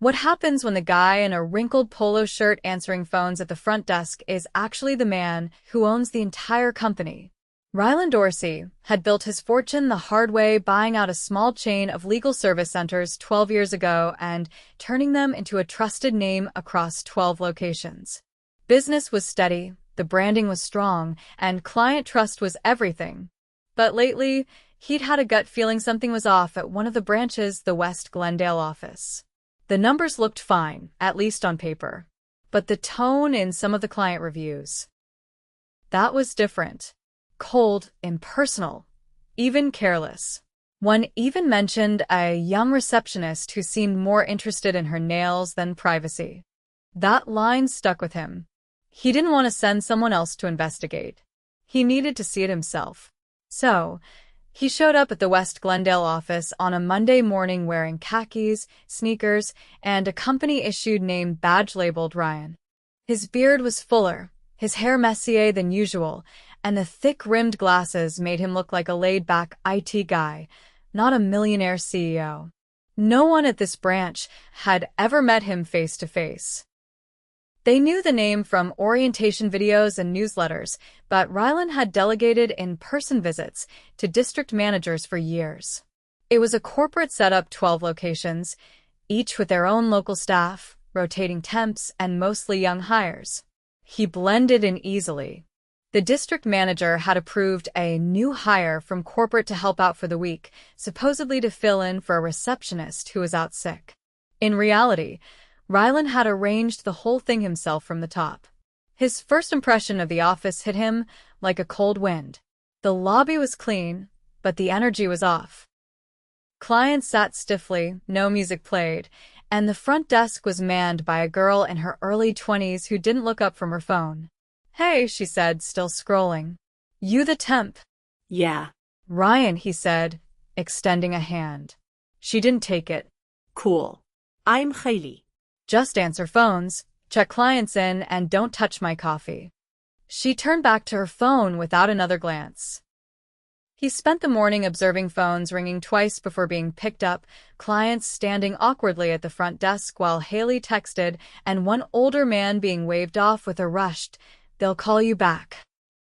What happens when the guy in a wrinkled polo shirt answering phones at the front desk is actually the man who owns the entire company? Rylan Dorsey had built his fortune the hard way, buying out a small chain of legal service centers 12 years ago and turning them into a trusted name across 12 locations. Business was steady, the branding was strong, and client trust was everything. But lately, he'd had a gut feeling something was off at one of the branches, the West Glendale office. The numbers looked fine, at least on paper. But the tone in some of the client reviews, that was different. Cold, impersonal, even careless. One even mentioned a young receptionist who seemed more interested in her nails than privacy. That line stuck with him. He didn't want to send someone else to investigate. He needed to see it himself. So, he showed up at the West Glendale office on a Monday morning wearing khakis, sneakers, and a company-issued name badge labeled Ryan. His beard was fuller, his hair messier than usual, and the thick-rimmed glasses made him look like a laid-back IT guy, not a millionaire CEO. No one at this branch had ever met him face-to-face. They knew the name from orientation videos and newsletters, but Rylan had delegated in-person visits to district managers for years. It was a corporate setup, 12 locations, each with their own local staff, rotating temps, and mostly young hires. He blended in easily. The district manager had approved a new hire from corporate to help out for the week, supposedly to fill in for a receptionist who was out sick. In reality, Rylan had arranged the whole thing himself from the top. His first impression of the office hit him like a cold wind. The lobby was clean, but the energy was off. Clients sat stiffly, no music played, and the front desk was manned by a girl in her early 20s who didn't look up from her phone. "Hey," she said, still scrolling. "You the temp?" "Yeah." "Ryan," he said, extending a hand. She didn't take it. "Cool. I'm Hailey." "Just answer phones, check clients in, and don't touch my coffee." She turned back to her phone without another glance. He spent the morning observing phones ringing twice before being picked up, clients standing awkwardly at the front desk while Haley texted, and one older man being waved off with a rushed, "They'll call you back."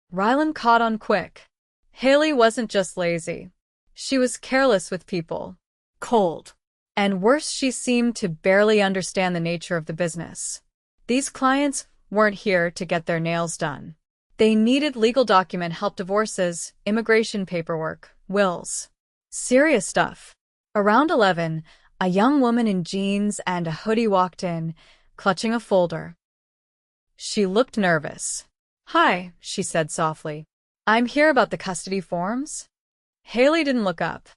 Rylan caught on quick. Haley wasn't just lazy. She was careless with people. Cold. And worse, she seemed to barely understand the nature of the business. These clients weren't here to get their nails done. They needed legal document help, divorces, immigration paperwork, wills. Serious stuff. Around 11, a young woman in jeans and a hoodie walked in, clutching a folder. She looked nervous. "Hi," she said softly. "I'm here about the custody forms." Haley didn't look up.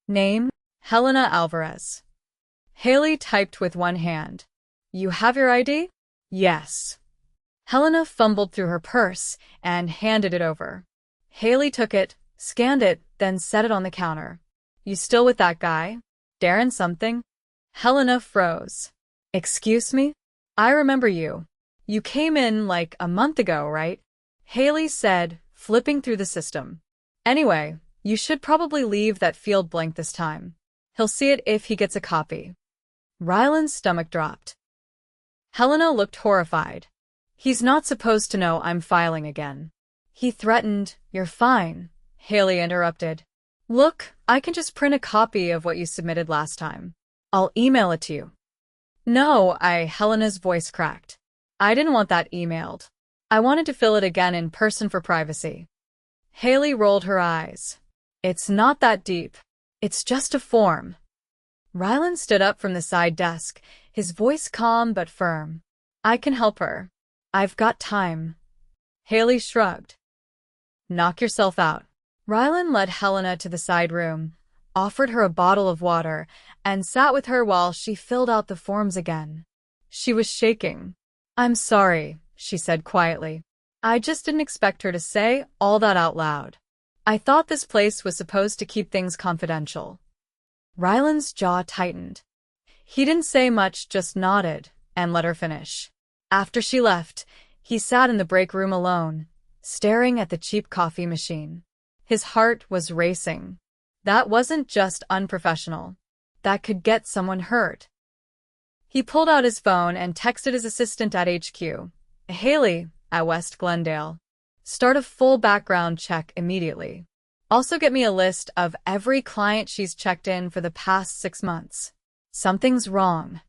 "Name? Helena Alvarez." Haley typed with one hand. "You have your ID?" "Yes." Helena fumbled through her purse and handed it over. Haley took it, scanned it, then set it on the counter. "You still with that guy? Darren something?" Helena froze. "Excuse me? I remember you. You came in like a month ago, right?" Haley said, flipping through the system. "Anyway, you should probably leave that field blank this time. He'll see it if he gets a copy." Rylan's stomach dropped. Helena looked horrified. "He's not supposed to know I'm filing again." He threatened. "You're fine," Haley interrupted. "Look, I can just print a copy of what you submitted last time. I'll email it to you." "No, Helena's voice cracked. "I didn't want that emailed. I wanted to fill it again in person for privacy." Haley rolled her eyes. "It's not that deep. It's just a form." Rylan stood up from the side desk, his voice calm but firm. "I can help her. I've got time." Haley shrugged. "Knock yourself out." Rylan led Helena to the side room, offered her a bottle of water, and sat with her while she filled out the forms again. She was shaking. "I'm sorry," she said quietly. "I just didn't expect her to say all that out loud. I thought this place was supposed to keep things confidential." Rylan's jaw tightened. He didn't say much, just nodded, and let her finish. After she left, he sat in the break room alone, staring at the cheap coffee machine. His heart was racing. That wasn't just unprofessional. That could get someone hurt. He pulled out his phone and texted his assistant at HQ. Haley, at West Glendale. Start a full background check immediately. Also get me a list of every client she's checked in for the past 6 months. Something's wrong.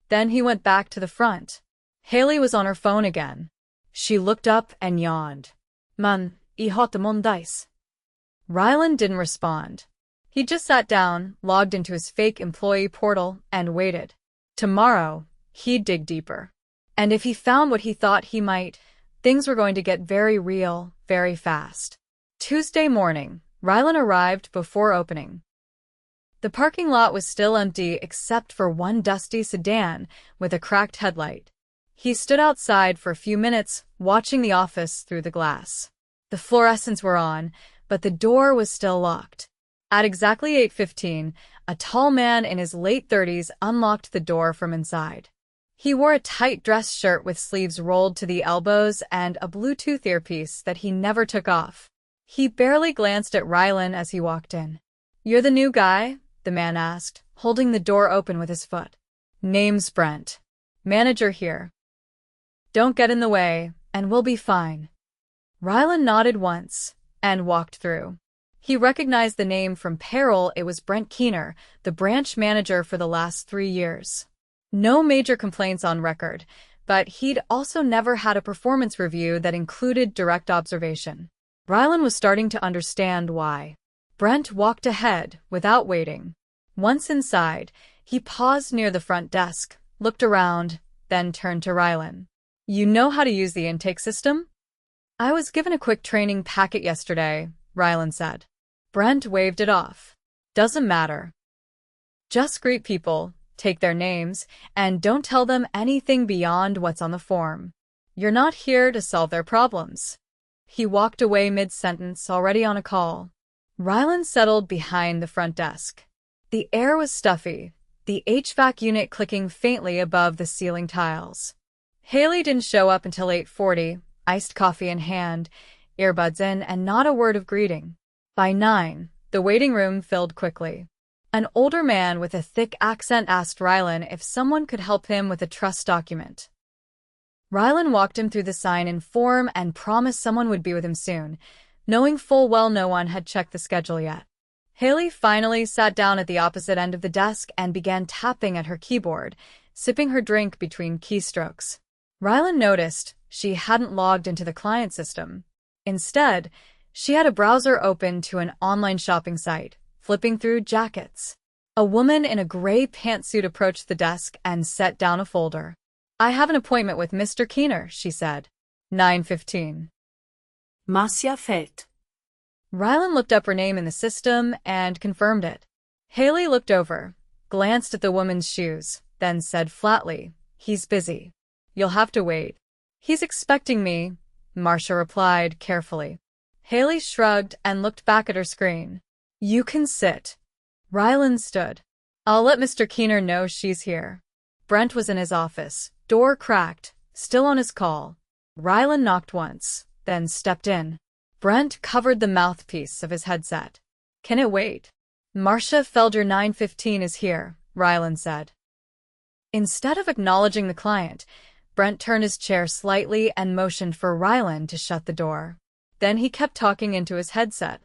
Then he went back to the front. Haley was on her phone again. She looked up and yawned. Man, I hatar måndags. Rylan didn't respond. He just sat down, logged into his fake employee portal, and waited. Tomorrow, he'd dig deeper. And if he found what he thought he might, things were going to get very real, very fast. Tuesday morning, Rylan arrived before opening. The parking lot was still empty except for one dusty sedan with a cracked headlight. He stood outside for a few minutes, watching the office through the glass. The fluorescents were on, but the door was still locked. At exactly 8:15, a tall man in his late 30s unlocked the door from inside. He wore a tight dress shirt with sleeves rolled to the elbows and a Bluetooth earpiece that he never took off. He barely glanced at Rylan as he walked in. "You're the new guy?" the man asked, holding the door open with his foot. "Name's Brent. Manager here. Don't get in the way, and we'll be fine." Rylan nodded once and walked through. He recognized the name from payroll. It was Brent Keener, the branch manager for the last 3 years. No major complaints on record, but he'd also never had a performance review that included direct observation. Rylan was starting to understand why. Brent walked ahead without waiting. Once inside, he paused near the front desk, looked around, then turned to Rylan. "You know how to use the intake system?" "I was given a quick training packet yesterday," Rylan said. Brent waved it off. "Doesn't matter. Just greet people, take their names, and don't tell them anything beyond what's on the form. You're not here to solve their problems." He walked away mid-sentence, already on a call. Rylan settled behind the front desk. The air was stuffy, the HVAC unit clicking faintly above the ceiling tiles. Haley didn't show up until 8:40, iced coffee in hand, earbuds in, and not a word of greeting. By 9, the waiting room filled quickly. An older man with a thick accent asked Rylan if someone could help him with a trust document. Rylan walked him through the sign-in form and promised someone would be with him soon, knowing full well no one had checked the schedule yet. Haley finally sat down at the opposite end of the desk and began tapping at her keyboard, sipping her drink between keystrokes. Rylan noticed she hadn't logged into the client system. Instead, she had a browser open to an online shopping site, flipping through jackets. A woman in a gray pantsuit approached the desk and set down a folder. "I have an appointment with Mr. Keener," she said. 9:15. Masya Fet. Rylan looked up her name in the system and confirmed it. Haley looked over, glanced at the woman's shoes, then said flatly, "He's busy. You'll have to wait." "He's expecting me," Marcia replied carefully. Haley shrugged and looked back at her screen. "You can sit." Rylan stood. "I'll let Mr. Keener know she's here." Brent was in his office, door cracked, still on his call. Rylan knocked once, then stepped in. Brent covered the mouthpiece of his headset. "Can it wait?" "Marcia Felder 9:15 is here," Rylan said. Instead of acknowledging the client, Brent turned his chair slightly and motioned for Rylan to shut the door. Then he kept talking into his headset.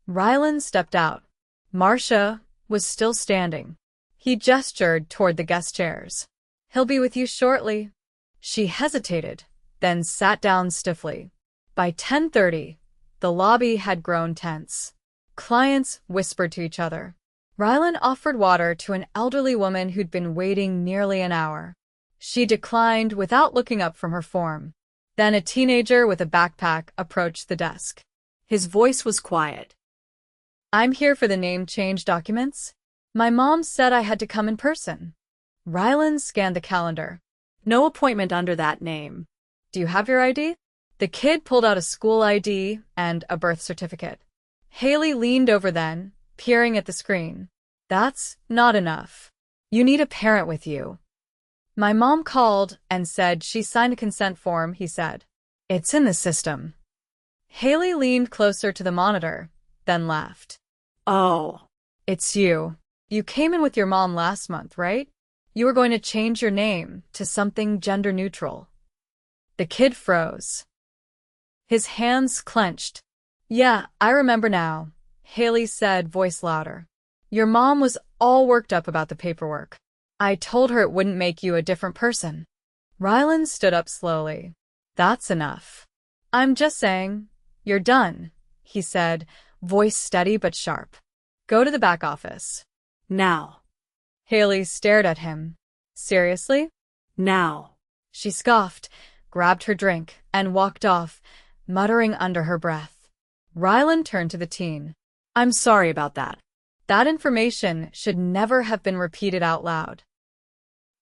Rylan stepped out. Marcia was still standing. He gestured toward the guest chairs. "He'll be with you shortly." She hesitated, then sat down stiffly. By 10:30, the lobby had grown tense. Clients whispered to each other. Rylan offered water to an elderly woman who'd been waiting nearly an hour. She declined without looking up from her form. Then a teenager with a backpack approached the desk. His voice was quiet. "I'm here for the name change documents. My mom said I had to come in person." Rylan scanned the calendar. "No appointment under that name." "Do you have your ID?" The kid pulled out a school ID and a birth certificate. Haley leaned over then, peering at the screen. "That's not enough. You need a parent with you." "My mom called and said she signed a consent form," he said. "It's in the system." Haley leaned closer to the monitor, then laughed. "Oh. It's you. You came in with your mom last month, right?" You were going to change your name to something gender neutral. The kid froze. His hands clenched. Yeah, I remember now, Haley said, voice louder. Your mom was all worked up about the paperwork. I told her it wouldn't make you a different person. Rylan stood up slowly. That's enough. I'm just saying, you're done, he said, voice steady but sharp. Go to the back office. Now. Haley stared at him. Seriously? Now. She scoffed, grabbed her drink, and walked off, muttering under her breath. Rylan turned to the teen. I'm sorry about that. That information should never have been repeated out loud.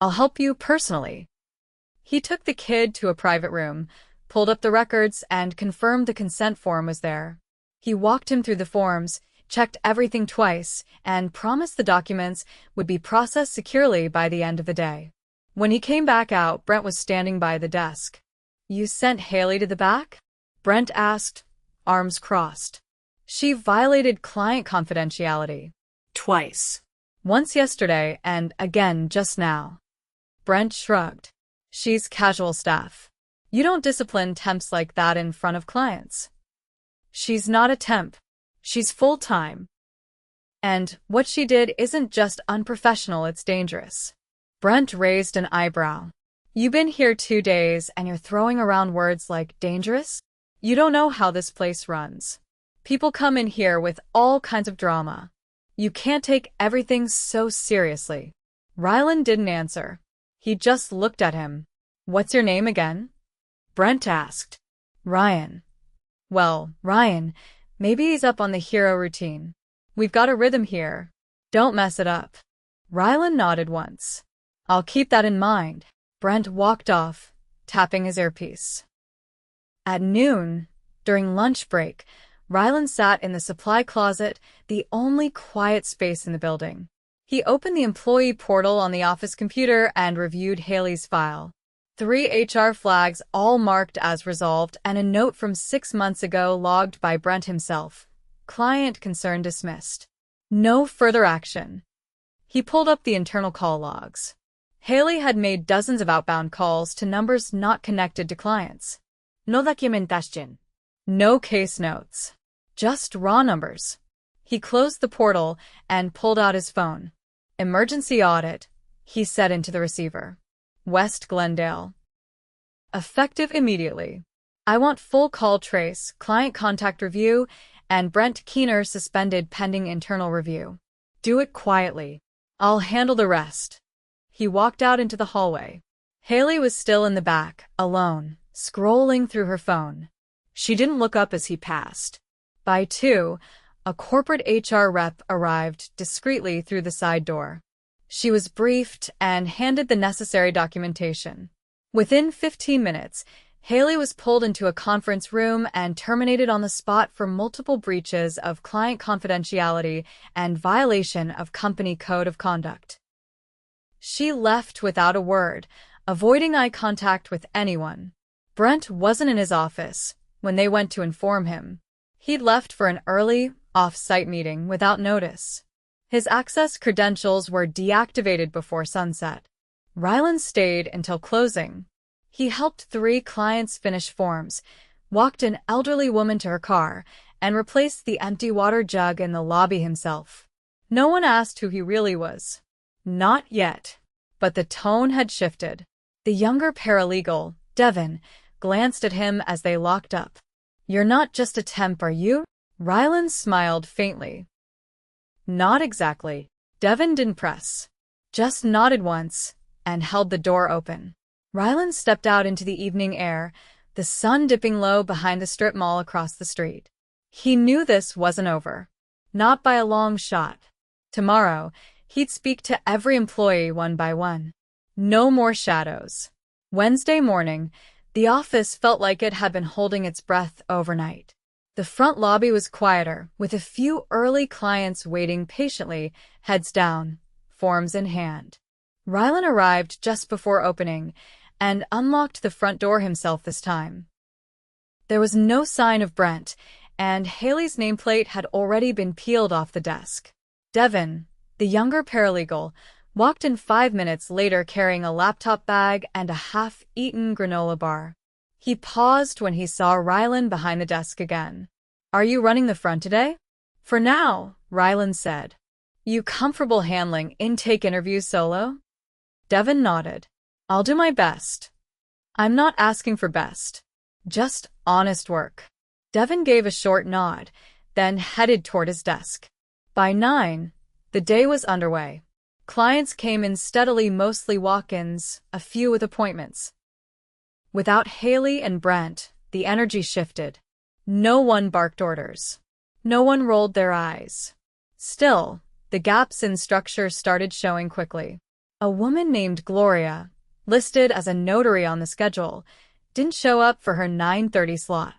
I'll help you personally. He took the kid to a private room, pulled up the records, and confirmed the consent form was there. He walked him through the forms, checked everything twice, and promised the documents would be processed securely by the end of the day. When he came back out, Brent was standing by the desk. You sent Haley to the back? Brent asked, arms crossed. She violated client confidentiality. Twice. Once yesterday and again just now. Brent shrugged. She's casual staff. You don't discipline temps like that in front of clients. She's not a temp. She's full-time. And what she did isn't just unprofessional, it's dangerous. Brent raised an eyebrow. You've been here 2 days and you're throwing around words like dangerous? You don't know how this place runs. People come in here with all kinds of drama. You can't take everything so seriously. Rylan didn't answer. He just looked at him. What's your name again? Brent asked. Ryan. Well, Ryan, maybe he's up on the hero routine. We've got a rhythm here. Don't mess it up. Rylan nodded once. I'll keep that in mind. Brent walked off, tapping his earpiece. At noon, during lunch break, Rylan sat in the supply closet, the only quiet space in the building. He opened the employee portal on the office computer and reviewed Haley's file. 3 HR flags, all marked as resolved, and a note from 6 months ago logged by Brent himself. Client concern dismissed. No further action. He pulled up the internal call logs. Haley had made dozens of outbound calls to numbers not connected to clients. No documentación. No case notes. Just raw numbers. He closed the portal and pulled out his phone. Emergency audit, he said into the receiver. West Glendale. Effective immediately. I want full call trace, client contact review, and Brent Keener suspended pending internal review. Do it quietly. I'll handle the rest. He walked out into the hallway. Haley was still in the back, alone, scrolling through her phone. She didn't look up as he passed. By 2, a corporate HR rep arrived discreetly through the side door. She was briefed and handed the necessary documentation. Within 15 minutes, Haley was pulled into a conference room and terminated on the spot for multiple breaches of client confidentiality and violation of company code of conduct. She left without a word, avoiding eye contact with anyone. Brent wasn't in his office when they went to inform him. He'd left for an early, off-site meeting without notice. His access credentials were deactivated before sunset. Rylan stayed until closing. He helped 3 clients finish forms, walked an elderly woman to her car, and replaced the empty water jug in the lobby himself. No one asked who he really was. Not yet. But the tone had shifted. The younger paralegal, Devin, glanced at him as they locked up. You're not just a temp, are you? Rylan smiled faintly. Not exactly. Devin didn't press. Just nodded once and held the door open. Rylan stepped out into the evening air, the sun dipping low behind the strip mall across the street. He knew this wasn't over. Not by a long shot. Tomorrow, he'd speak to every employee one by one. No more shadows. Wednesday morning, the office felt like it had been holding its breath overnight. The front lobby was quieter, with a few early clients waiting patiently, heads down, forms in hand. Rylan arrived just before opening and unlocked the front door himself this time. There was no sign of Brent, and Haley's nameplate had already been peeled off the desk. Devin, the younger paralegal, walked in 5 minutes later carrying a laptop bag and a half-eaten granola bar. He paused when he saw Rylan behind the desk again. "Are you running the front today?" "For now," Rylan said. "You comfortable handling intake interviews solo?" Devin nodded. "I'll do my best." "I'm not asking for best. Just honest work." Devin gave a short nod, then headed toward his desk. By 9, the day was underway. Clients came in steadily, mostly walk-ins, a few with appointments. Without Haley and Brent, the energy shifted. No one barked orders. No one rolled their eyes. Still, the gaps in structure started showing quickly. A woman named Gloria, listed as a notary on the schedule, didn't show up for her 9:30 slot.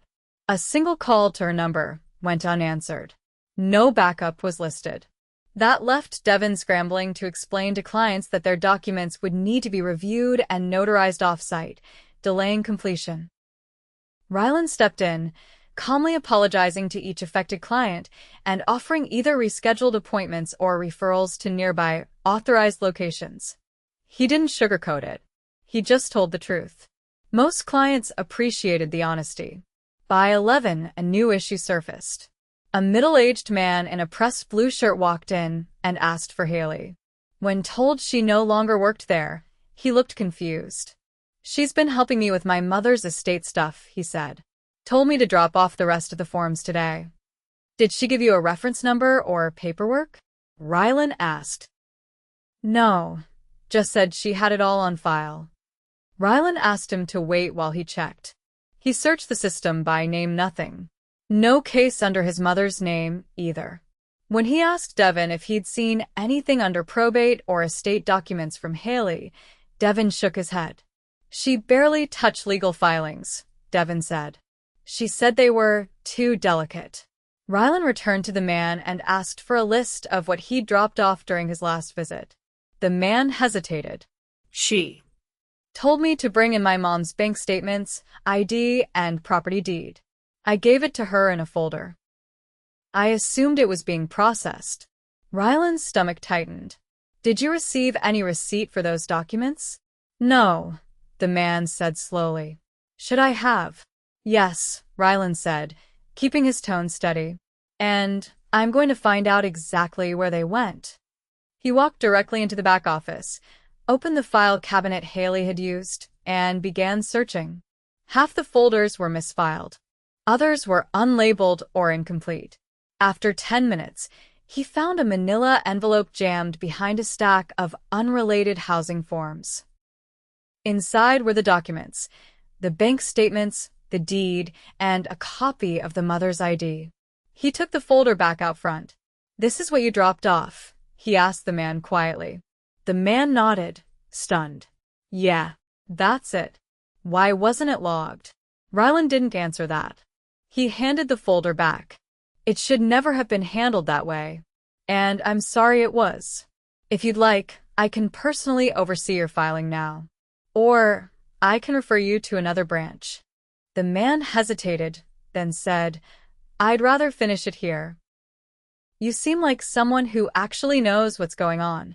A single call to her number went unanswered. No backup was listed. That left Devin scrambling to explain to clients that their documents would need to be reviewed and notarized off-site, delaying completion. Rylan stepped in, calmly apologizing to each affected client and offering either rescheduled appointments or referrals to nearby, authorized locations. He didn't sugarcoat it. He just told the truth. Most clients appreciated the honesty. By 11, a new issue surfaced. A middle-aged man in a pressed blue shirt walked in and asked for Haley. When told she no longer worked there, he looked confused. "She's been helping me with my mother's estate stuff," he said. "Told me to drop off the rest of the forms today." "Did she give you a reference number or paperwork?" Rylan asked. "No, just said she had it all on file." Rylan asked him to wait while he checked. He searched the system by name, nothing. No case under his mother's name, either. When he asked Devin if he'd seen anything under probate or estate documents from Haley, Devin shook his head. "She barely touched legal filings," Devin said. "She said they were too delicate." Rylan returned to the man and asked for a list of what he'd dropped off during his last visit. The man hesitated. "She told me to bring in my mom's bank statements, ID, and property deed. I gave it to her in a folder. I assumed it was being processed." Rylan's stomach tightened. "Did you receive any receipt for those documents?" "No," the man said slowly. "Should I have?" "Yes," Rylan said, keeping his tone steady. "And I'm going to find out exactly where they went." He walked directly into the back office, opened the file cabinet Haley had used, and began searching. Half the folders were misfiled. Others were unlabeled or incomplete. After 10 minutes, he found a manila envelope jammed behind a stack of unrelated housing forms. Inside were the documents, the bank statements, the deed, and a copy of the mother's ID. He took the folder back out front. "This is what you dropped off?" he asked the man quietly. The man nodded, stunned. "Yeah, that's it." "Why wasn't it logged?" Rylan didn't answer that. He handed the folder back. "It should never have been handled that way. And I'm sorry it was. If you'd like, I can personally oversee your filing now. Or I can refer you to another branch." The man hesitated, then said, "I'd rather finish it here. You seem like someone who actually knows what's going on."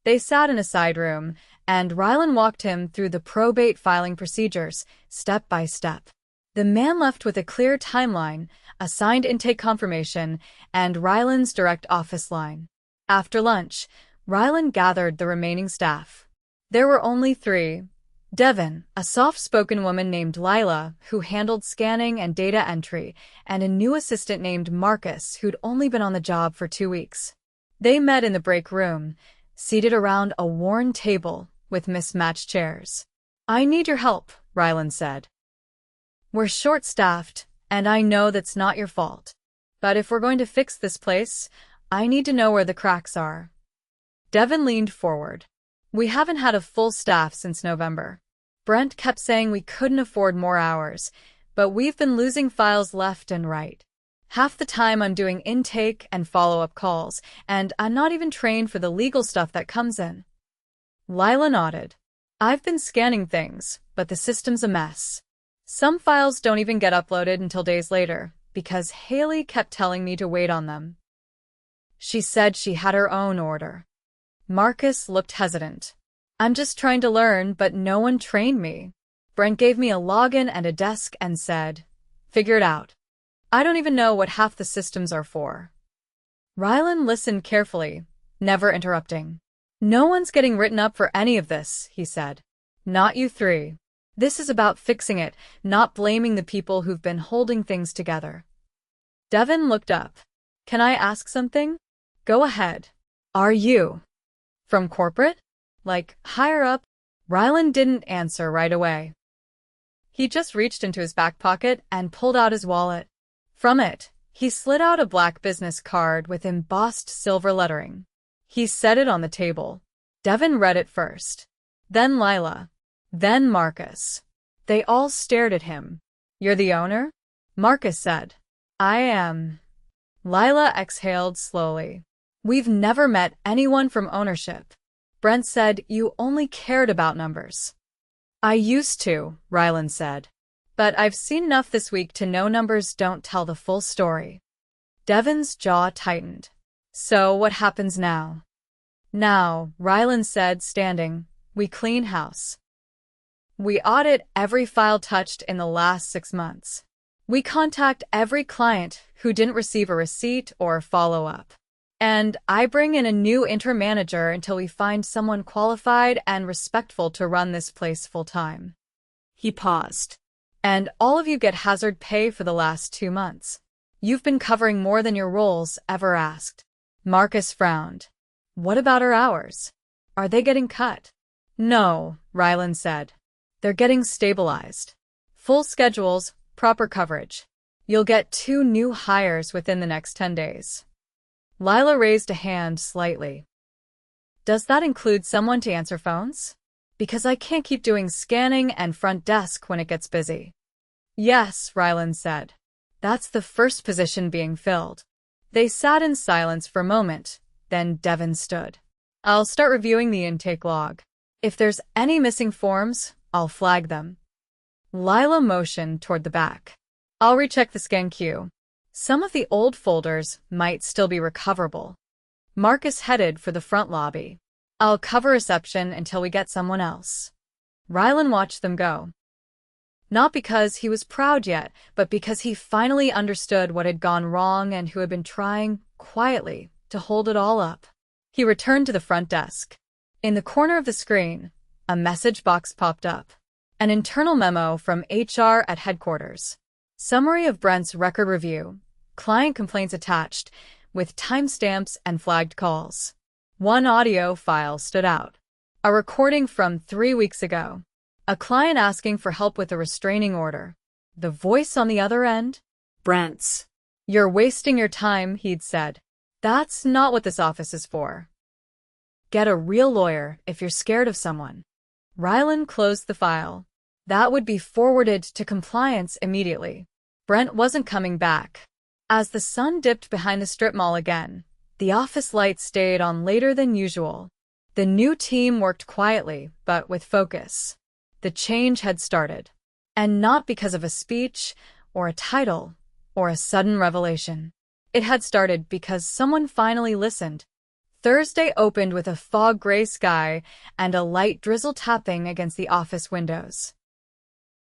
They sat in a side room, and Rylan walked him through the probate filing procedures, step by step. The man left with a clear timeline, a signed intake confirmation, and Rylan's direct office line. After lunch, Rylan gathered the remaining staff. There were only 3. Devin, a soft-spoken woman named Lila, who handled scanning and data entry, and a new assistant named Marcus, who'd only been on the job for 2 weeks. They met in the break room, seated around a worn table with mismatched chairs. "I need your help," Rylan said. "We're short-staffed, and I know that's not your fault. But if we're going to fix this place, I need to know where the cracks are." Devin leaned forward. "We haven't had a full staff since November. Brent kept saying we couldn't afford more hours, but we've been losing files left and right. Half the time I'm doing intake and follow-up calls, and I'm not even trained for the legal stuff that comes in." Lila nodded. "I've been scanning things, but the system's a mess. Some files don't even get uploaded until days later, because Haley kept telling me to wait on them. She said she had her own order." Marcus looked hesitant. I'm just trying to learn, but no one trained me. Brent gave me a login and a desk and said, figure it out. I don't even know what half the systems are for. Rylan listened carefully, never interrupting. No one's getting written up for any of this, he said. Not you three. This is about fixing it, not blaming the people who've been holding things together. Devin looked up. Can I ask something? Go ahead. Are you from corporate? Like, higher up? Rylan didn't answer right away. He just reached into his back pocket and pulled out his wallet. From it, he slid out a black business card with embossed silver lettering. He set it on the table. Devin read it first. Then Lila. Then Marcus. They all stared at him. You're the owner? Marcus said. I am. Lila exhaled slowly. We've never met anyone from ownership. Brent said you only cared about numbers. I used to, Rylan said. But I've seen enough this week to know numbers don't tell the full story. Devin's jaw tightened. So what happens now? Now, Rylan said, standing, we clean house. We audit every file touched in the last 6 months. We contact every client who didn't receive a receipt or follow-up. And I bring in a new interim manager until we find someone qualified and respectful to run this place full-time. He paused. And all of you get hazard pay for the last 2 months. You've been covering more than your roles ever asked. Marcus frowned. What about our hours? Are they getting cut? No, Rylan said. They're getting stabilized. Full schedules, proper coverage. You'll get 2 new hires within the next 10 days. Lila raised a hand slightly. Does that include someone to answer phones? Because I can't keep doing scanning and front desk when it gets busy. Yes, Rylan said. That's the first position being filled. They sat in silence for a moment, then Devin stood. I'll start reviewing the intake log. If there's any missing forms, I'll flag them. Lila motioned toward the back. I'll recheck the scan queue. Some of the old folders might still be recoverable. Marcus headed for the front lobby. I'll cover reception until we get someone else. Rylan watched them go. Not because he was proud yet, but because he finally understood what had gone wrong and who had been trying, quietly, to hold it all up. He returned to the front desk. In the corner of the screen, a message box popped up. An internal memo from HR at headquarters. Summary of Brent's record review. Client complaints attached, with timestamps and flagged calls. One audio file stood out. A recording from 3 weeks ago. A client asking for help with a restraining order. The voice on the other end? Brent's. You're wasting your time, he'd said. That's not what this office is for. Get a real lawyer if you're scared of someone. Rylan closed the file. That would be forwarded to compliance immediately. Brent wasn't coming back. As the sun dipped behind the strip mall again, the office lights stayed on later than usual. The new team worked quietly, but with focus. The change had started. And not because of a speech, or a title, or a sudden revelation. It had started because someone finally listened. Thursday opened with a fog-gray sky and a light drizzle tapping against the office windows.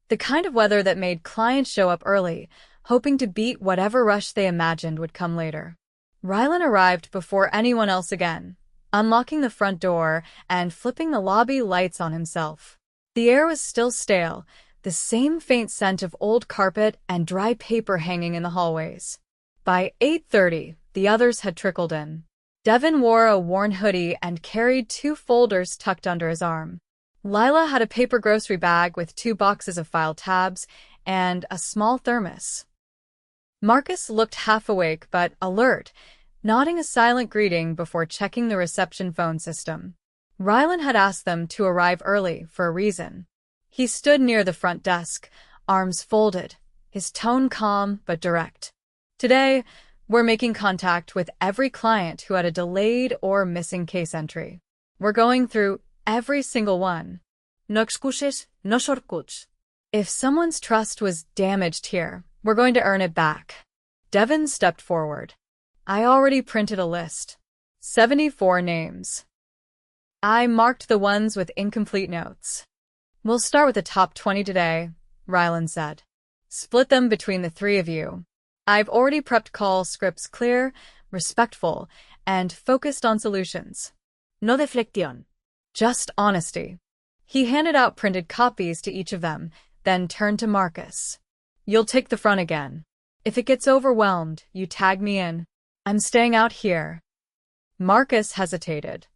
The kind of weather that made clients show up early, hoping to beat whatever rush they imagined would come later. Rylan arrived before anyone else again, unlocking the front door and flipping the lobby lights on himself. The air was still stale, the same faint scent of old carpet and dry paper hanging in the hallways. By 8:30, the others had trickled in. Devin wore a worn hoodie and carried 2 folders tucked under his arm. Lila had a paper grocery bag with 2 boxes of file tabs and a small thermos. Marcus looked half awake but alert, nodding a silent greeting before checking the reception phone system. Rylan had asked them to arrive early for a reason. He stood near the front desk, arms folded, his tone calm but direct. Today, we're making contact with every client who had a delayed or missing case entry. We're going through every single one. No excuses, no shortcuts. If someone's trust was damaged here, we're going to earn it back. Devin stepped forward. I already printed a list. 74 names. I marked the ones with incomplete notes. We'll start with the top 20 today, Rylan said. Split them between the three of you. I've already prepped call scripts clear, respectful, and focused on solutions. No deflección. Just honesty. He handed out printed copies to each of them, then turned to Marcus. You'll take the front again. If it gets overwhelmed, you tag me in. I'm staying out here. Marcus hesitated.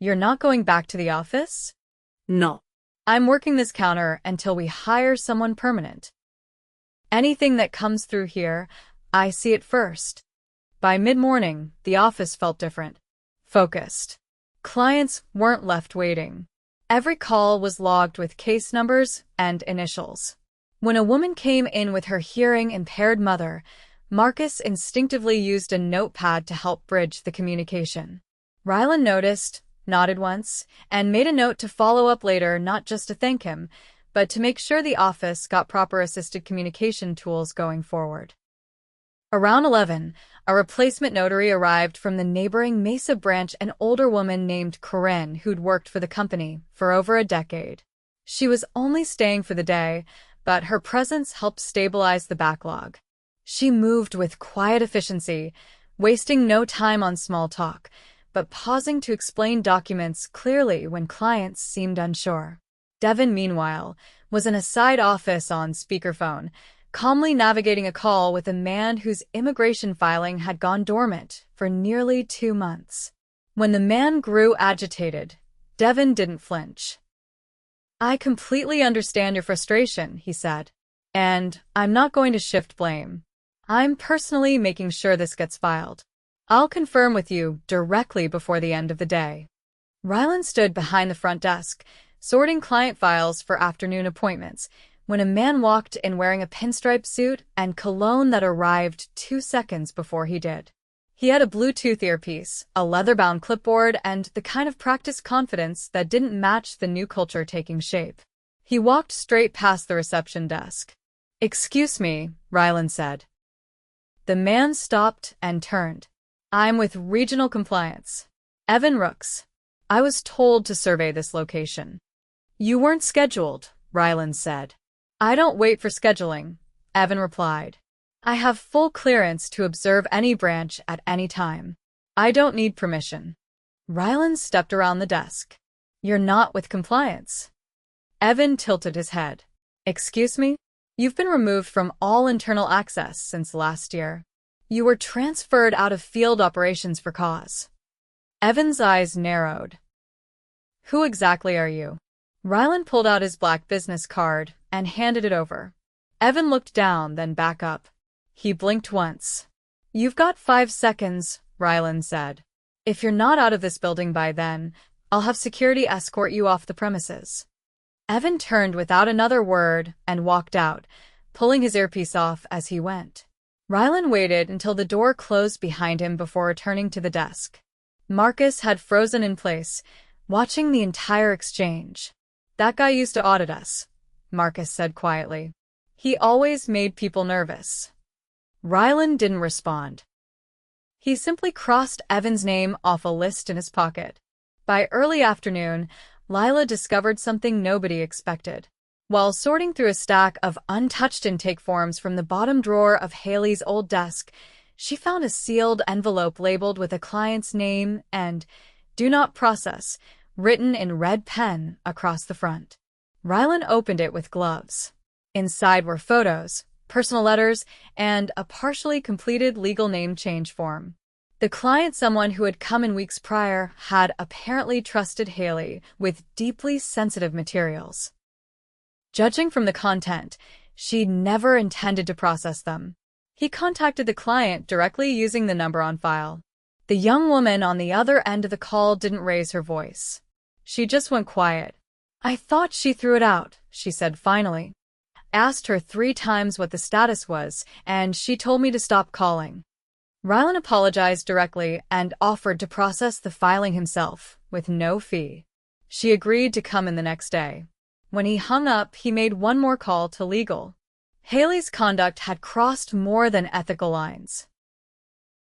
You're not going back to the office? No. I'm working this counter until we hire someone permanent. Anything that comes through here, I see it first. By mid-morning, the office felt different. Focused. Clients weren't left waiting. Every call was logged with case numbers and initials. When a woman came in with her hearing-impaired mother, Marcus instinctively used a notepad to help bridge the communication. Rylan noticed, nodded once, and made a note to follow up later, not just to thank him, but to make sure the office got proper assisted communication tools going forward. Around 11, a replacement notary arrived from the neighboring Mesa branch, an older woman named Corinne who'd worked for the company for over a decade. She was only staying for the day, but her presence helped stabilize the backlog. She moved with quiet efficiency, wasting no time on small talk, but pausing to explain documents clearly when clients seemed unsure. Devin, meanwhile, was in a side office on speakerphone, calmly navigating a call with a man whose immigration filing had gone dormant for nearly 2 months. When the man grew agitated, Devin didn't flinch. I completely understand your frustration, he said. And I'm not going to shift blame. I'm personally making sure this gets filed. I'll confirm with you directly before the end of the day. Rylan stood behind the front desk, sorting client files for afternoon appointments, when a man walked in wearing a pinstripe suit and cologne that arrived 2 seconds before he did. He had a Bluetooth earpiece, a leather-bound clipboard, and the kind of practiced confidence that didn't match the new culture taking shape. He walked straight past the reception desk. Excuse me, Rylan said. The man stopped and turned. I'm with Regional Compliance. Evan Rooks. I was told to survey this location. You weren't scheduled, Rylan said. I don't wait for scheduling, Evan replied. I have full clearance to observe any branch at any time. I don't need permission. Rylan stepped around the desk. You're not with compliance. Evan tilted his head. Excuse me? You've been removed from all internal access since last year. You were transferred out of field operations for cause. Evan's eyes narrowed. Who exactly are you? Rylan pulled out his black business card and handed it over. Evan looked down, then back up. He blinked once. You've got 5 seconds, Rylan said. If you're not out of this building by then, I'll have security escort you off the premises. Evan turned without another word and walked out, pulling his earpiece off as he went. Rylan waited until the door closed behind him before returning to the desk. Marcus had frozen in place, watching the entire exchange. That guy used to audit us, Marcus said quietly. He always made people nervous. Rylan didn't respond. He simply crossed Evan's name off a list in his pocket. By early afternoon, Lila discovered something nobody expected. While sorting through a stack of untouched intake forms from the bottom drawer of Haley's old desk, she found a sealed envelope labeled with a client's name and "Do Not Process" written in red pen across the front. Rylan opened it with gloves. Inside were photos, personal letters, and a partially completed legal name change form. The client, someone who had come in weeks prior, had apparently trusted Haley with deeply sensitive materials. Judging from the content, she'd never intended to process them. He contacted the client directly using the number on file. The young woman on the other end of the call didn't raise her voice. She just went quiet. I thought she threw it out, she said finally. Asked her 3 times what the status was, and she told me to stop calling. Rylan apologized directly and offered to process the filing himself, with no fee. She agreed to come in the next day. When he hung up, he made one more call to legal. Haley's conduct had crossed more than ethical lines.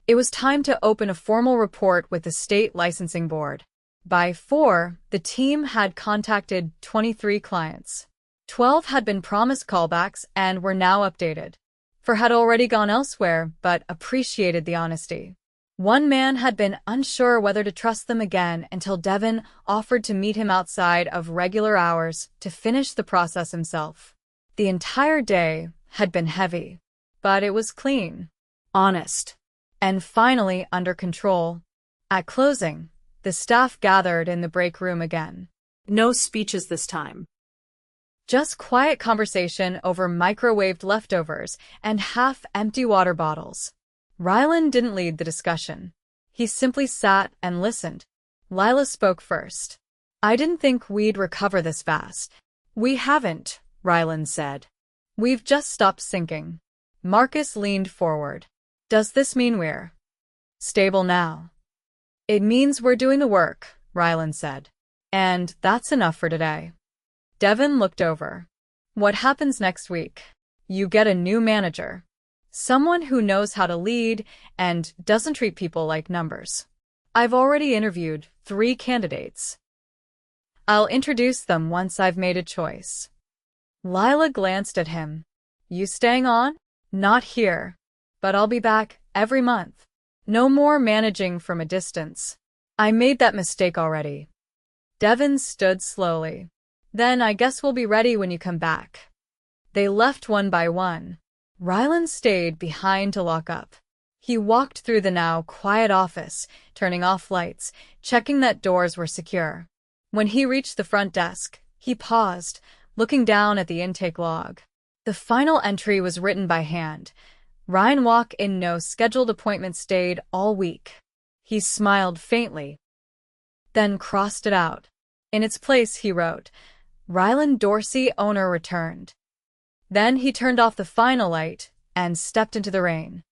It was time to open a formal report with the state licensing board. By 4, the team had contacted 23 clients. 12 had been promised callbacks and were now updated. 4 had already gone elsewhere but appreciated the honesty. One man had been unsure whether to trust them again until Devin offered to meet him outside of regular hours to finish the process himself. The entire day had been heavy, but it was clean, Honest. and finally under control. At closing, the staff gathered in the break room again. No speeches this time. Just quiet conversation over microwaved leftovers and half-empty water bottles. Rylan didn't lead the discussion. He simply sat and listened. Lila spoke first. "I didn't think we'd recover this fast." "We haven't," Rylan said. "We've just stopped sinking." Marcus leaned forward. "Does this mean we're stable now?" "It means we're doing the work," Rylan said. "And that's enough for today." Devin looked over. "What happens next week?" "You get a new manager. Someone who knows how to lead and doesn't treat people like numbers." "I've already interviewed 3 candidates. I'll introduce them once I've made a choice." Lila glanced at him. "You staying on?" "Not here. But I'll be back every month. No more managing from a distance. I made that mistake already." Devin stood slowly. "Then I guess we'll be ready when you come back." They left one by one. Rylan stayed behind to lock up. He walked through the now quiet office, turning off lights, checking that doors were secure. When he reached the front desk, he paused, looking down at the intake log. The final entry was written by hand. Ryan walk-in, no scheduled appointment, stayed all week. He smiled faintly, then crossed it out. In its place, he wrote, "Rylan Dorsey, owner, returned." Then he turned off the final light and stepped into the rain.